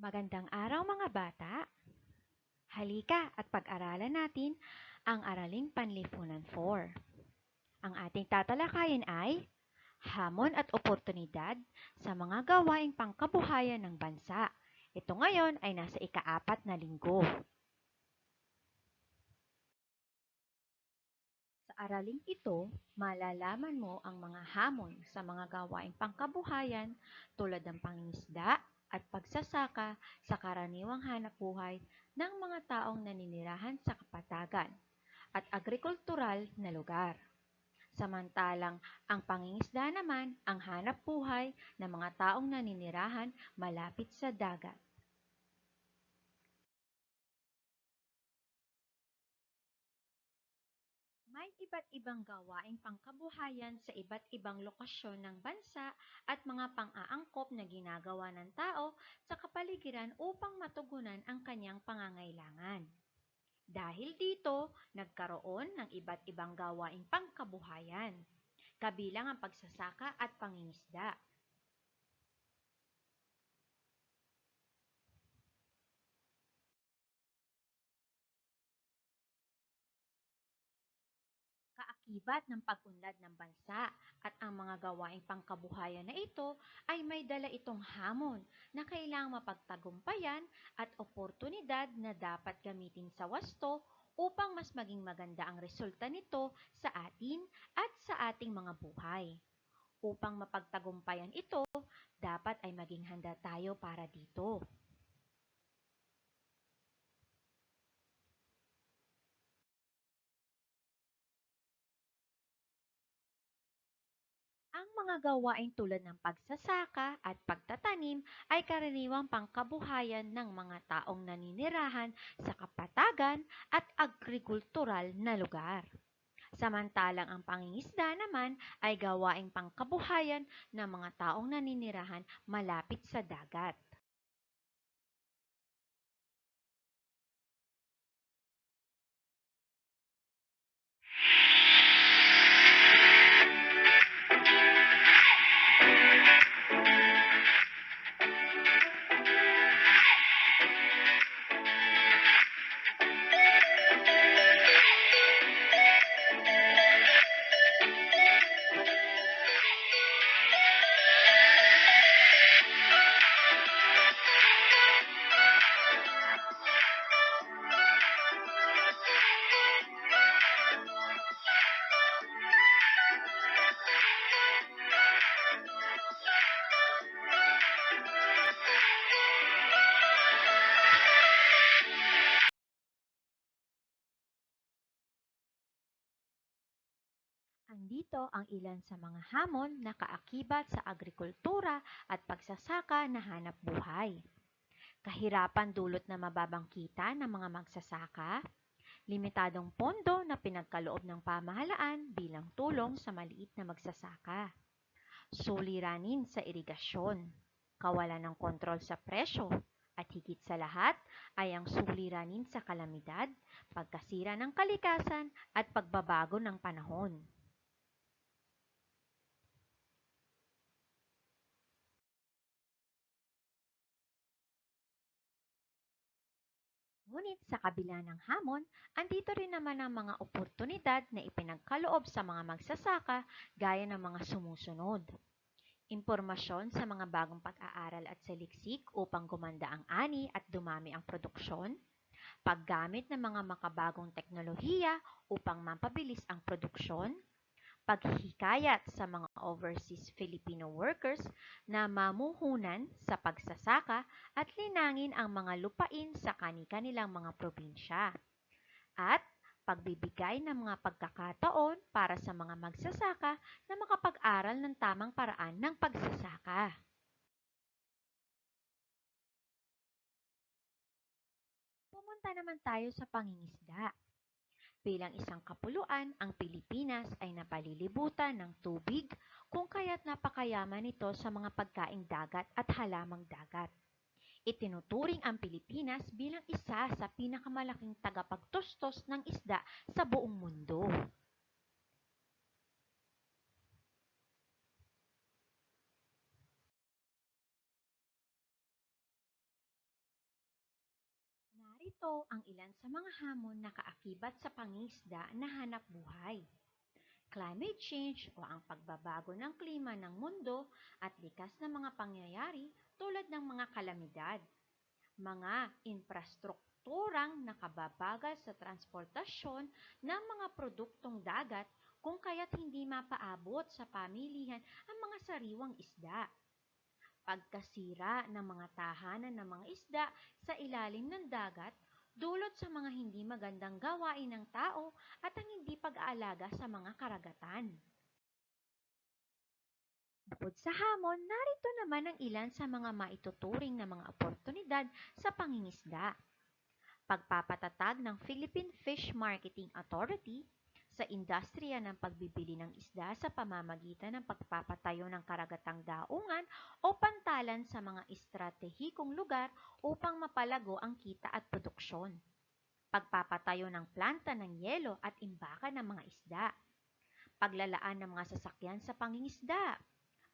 Magandang araw mga bata! Halika at pag-aralan natin ang Araling Panlipunan 4. Ang ating tatalakayin ay hamon at oportunidad sa mga gawaing pangkabuhayan ng bansa. Ito ngayon ay nasa ika-4 na linggo. Sa araling ito, malalaman mo ang mga hamon sa mga gawaing pangkabuhayan tulad ng pangingisda at pagsasaka sa karaniwang hanapbuhay ng mga taong naninirahan sa kapatagan at agrikultural na lugar. Samantalang ang pangingisda naman ang hanapbuhay ng mga taong naninirahan malapit sa dagat. May iba't ibang gawaing pangkabuhayan sa iba't ibang lokasyon ng bansa at mga pang-aangkop na ginagawa ng tao sa kapaligiran upang matugunan ang kanyang pangangailangan. Dahil dito, nagkaroon ng iba't ibang gawaing pangkabuhayan, kabilang ang pagsasaka at pangingisda. Kaakibat ng pag-unlad ng bansa at ang mga gawaing pangkabuhayan na ito ay may dala itong hamon na kailangang mapagtagumpayan at oportunidad na dapat gamitin sa wasto upang mas maging maganda ang resulta nito sa atin at sa ating mga buhay. Upang mapagtagumpayan ito, dapat ay maging handa tayo para dito. Ang mga gawain tulad ng pagsasaka at pagtatanim ay karaniwang pangkabuhayan ng mga taong naninirahan sa kapatagan at agrikultural na lugar. Samantalang ang pangingisda naman ay gawaing pangkabuhayan ng mga taong naninirahan malapit sa dagat. Andito ang ilan sa mga hamon na kaakibat sa agrikultura at pagsasaka na hanap buhay. Kahirapan dulot na mababang kita ng mga magsasaka, limitadong pondo na pinagkaloob ng pamahalaan bilang tulong sa maliit na magsasaka, suliranin sa irigasyon, kawalan ng kontrol sa presyo, at higit sa lahat ay ang suliranin sa kalamidad, pagkasira ng kalikasan at pagbabago ng panahon. Ngunit sa kabila ng hamon, andito rin naman ang mga oportunidad na ipinagkaloob sa mga magsasaka gaya ng mga sumusunod. Impormasyon sa mga bagong pag-aaral at saliksik upang gumanda ang ani at dumami ang produksyon, paggamit ng mga makabagong teknolohiya upang mapabilis ang produksyon, paghihikayat sa mga overseas Filipino workers na mamuhunan sa pagsasaka at linangin ang mga lupain sa kani-kanilang mga probinsya, at pagbibigay ng mga pagkakataon para sa mga magsasaka na makapag-aral ng tamang paraan ng pagsasaka. Pumunta naman tayo sa pangingisda. Bilang isang kapuluan, ang Pilipinas ay napalilibutan ng tubig kung kaya't napakayaman nito sa mga pagkaing dagat at halamang dagat. Itinuturing ang Pilipinas bilang isa sa pinakamalaking tagapagtustos ng isda sa buong mundo. Ito ang ilan sa mga hamon na kaakibat sa pangingisda na hanap buhay. Climate change o ang pagbabago ng klima ng mundo at likas na mga pangyayari tulad ng mga kalamidad. Mga infrastrukturang nakababagal sa transportasyon ng mga produktong dagat kung kaya't hindi mapaabot sa pamilihan ang mga sariwang isda. Pagkasira ng mga tahanan ng mga isda sa ilalim ng dagat dulot sa mga hindi magandang gawain ng tao at ang hindi pag-aalaga sa mga karagatan. Bukod sa hamon, narito naman ang ilan sa mga maituturing na mga oportunidad sa pangingisda. Pagpapatatag ng Philippine Fish Marketing Authority sa industriya ng pagbibili ng isda sa pamamagitan ng pagpapatayo ng karagatang daungan o pantalan sa mga estratehikong lugar upang mapalago ang kita at produksyon. Pagpapatayo ng planta ng yelo at imbakan ng mga isda. Paglalaan ng mga sasakyan sa pangingisda.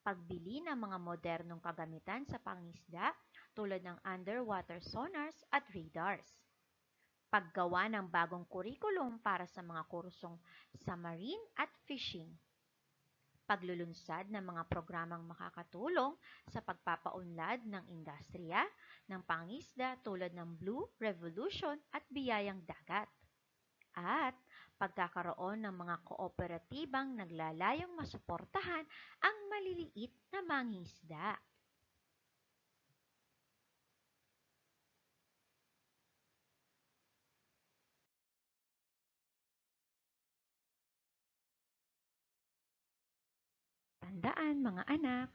Pagbili ng mga modernong kagamitan sa pangingisda tulad ng underwater sonars at radars. Paggawa ng bagong kurikulum para sa mga kursong sa marine at fishing. Paglulunsad ng mga programang makakatulong sa pagpapaunlad ng industriya ng pangisda tulad ng Blue Revolution at Biyayang Dagat. At pagkakaroon ng mga kooperatibang naglalayong masuportahan ang maliliit na mangingisda. Tandaan mga anak,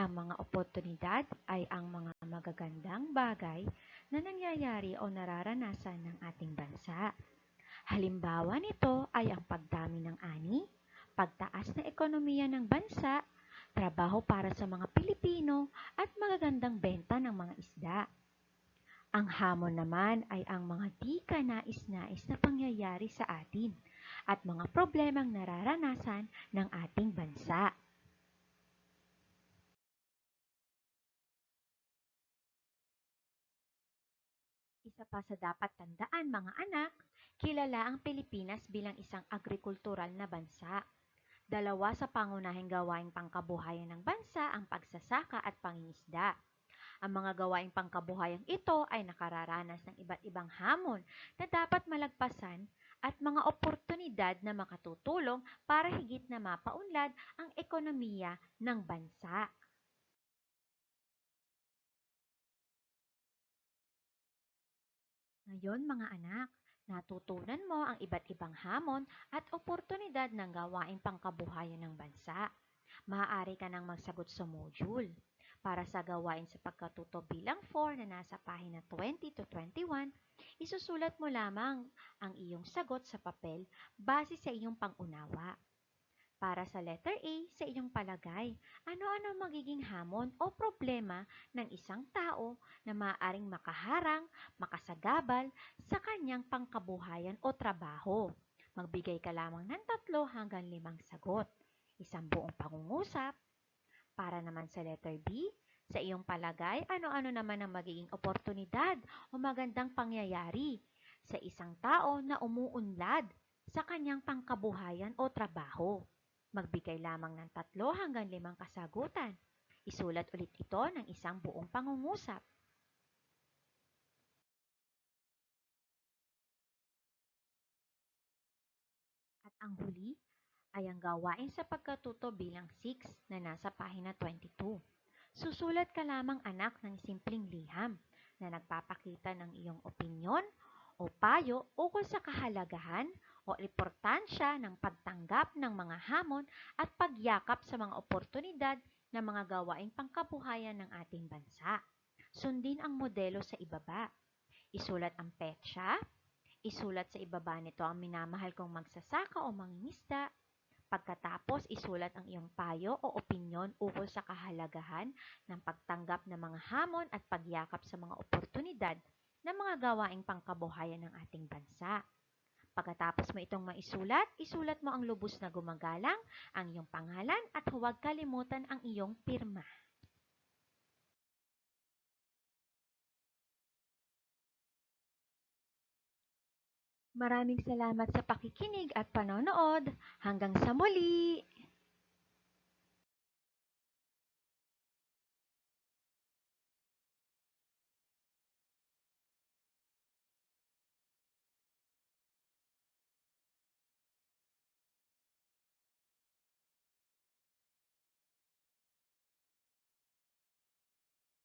ang mga oportunidad ay ang mga magagandang bagay na nangyayari o nararanasan ng ating bansa. Halimbawa nito ay ang pagdami ng ani, pagtaas na ekonomiya ng bansa, trabaho para sa mga Pilipino at magagandang benta ng mga isda. Ang hamon naman ay ang mga di kanais-nais na pangyayari sa atin at mga problemang nararanasan ng ating bansa. Isa pa sa dapat tandaan mga anak, kilala ang Pilipinas bilang isang agrikultural na bansa. Dalawa sa pangunahing gawaing pangkabuhayan ng bansa ang pagsasaka at pangingisda. Ang mga gawaing pangkabuhayan ito ay nakararanas ng iba't ibang hamon na dapat malagpasan at mga oportunidad na makatutulong para higit na mapaunlad ang ekonomiya ng bansa. Ngayon mga anak, natutunan mo ang iba't ibang hamon at oportunidad ng gawaing pangkabuhayan ng bansa. Maaari ka nang magsagot sa module. Para sa gawain sa pagkatuto bilang 4 na nasa pahina 20 to 21, isusulat mo lamang ang iyong sagot sa papel base sa iyong pangunawa. Para sa letter A, sa iyong palagay, ano-ano ang magiging hamon o problema ng isang tao na maaaring makaharang, makasagabal sa kanyang pangkabuhayan o trabaho? Magbigay ka lamang ng 3 hanggang 5 sagot. Isang buong pangungusap. Para naman sa letter B, sa iyong palagay, ano-ano naman ang magiging oportunidad o magandang pangyayari sa isang tao na umuunlad sa kanyang pangkabuhayan o trabaho? Magbigay lamang ng 3 hanggang 5 kasagutan. Isulat ulit ito ng isang buong pangungusap. At ang huli ay ang gawain sa pagkatuto bilang 6 na nasa pahina 22. Susulat ka lamang anak ng simpleng liham na nagpapakita ng iyong opinyon o payo ukol sa kahalagahan o importansya ng pagtanggap ng mga hamon at pagyakap sa mga oportunidad ng mga gawaing pangkabuhayan ng ating bansa. Sundin ang modelo sa ibaba. Isulat ang petsa, isulat sa ibaba nito ang minamahal kong magsasaka o mangingisda. Pagkatapos, isulat ang iyong payo o opinyon ukol sa kahalagahan ng pagtanggap ng mga hamon at pagyakap sa mga oportunidad ng mga gawaing pangkabuhayan ng ating bansa. Pagkatapos mo itong maisulat, isulat mo ang lubos na gumagalang, ang iyong pangalan at huwag kalimutan ang iyong pirma. Maraming salamat sa pakikinig at panonood. Hanggang sa muli!